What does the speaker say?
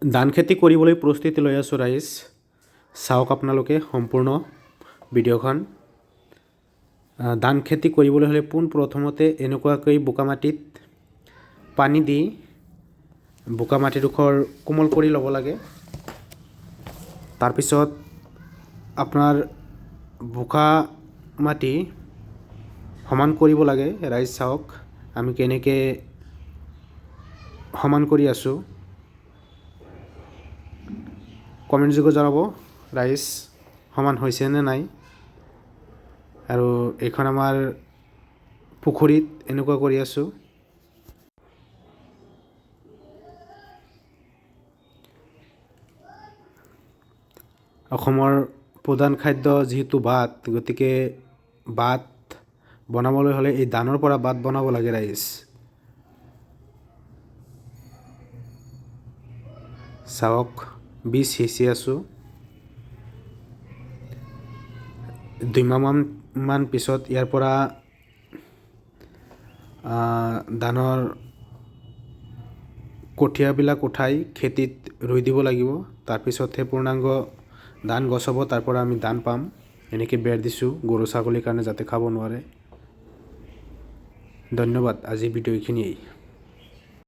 ধান খেতি কৰিবলৈ প্ৰস্তুতি লৈ আছোঁ ৰাইজ। চাওক আপোনালোকে সম্পূৰ্ণ ভিডিঅ'খন। ধান খেতি কৰিবলৈ হ'লে পোনপ্ৰথমতে এনেকুৱাকৈ বোকা মাটিত পানী দি বোকা মাটিডোখৰ কোমল কৰি ল'ব লাগে। তাৰপিছত আপোনাৰ বোকা মাটি সমান কৰিব লাগে। ৰাইজ চাওক আমি কেনেকৈ সমান কৰি আছোঁ। কমেণ্ট যোগে জনাব ৰাইজ সমান হৈছে নে নাই। আৰু এইখন আমাৰ পুখুৰীত এনেকুৱা কৰি আছোঁ। অসমৰ প্ৰধান খাদ্য যিহেতু ভাত, গতিকে ভাত বনাবলৈ হ'লে এই ধানৰ পৰা ভাত বনাব লাগে ৰাইজ। চাওক বীজ সিঁচি আছোঁ। 2 মাহমান পিছত ইয়াৰ পৰা ধানৰ কঠীয়াবিলাক উঠাই খেতিত ৰুই দিব লাগিব। তাৰপিছতহে পূৰ্ণাংগ ধান গছাব, তাৰ পৰা আমি ধান পাম। এনেকৈ বেৰ দিছোঁ গৰু ছাগলীৰ কাৰণে যাতে খাব নোৱাৰে। ধন্যবাদ। আজি ভিডিঅ' এইখিনিয়েই।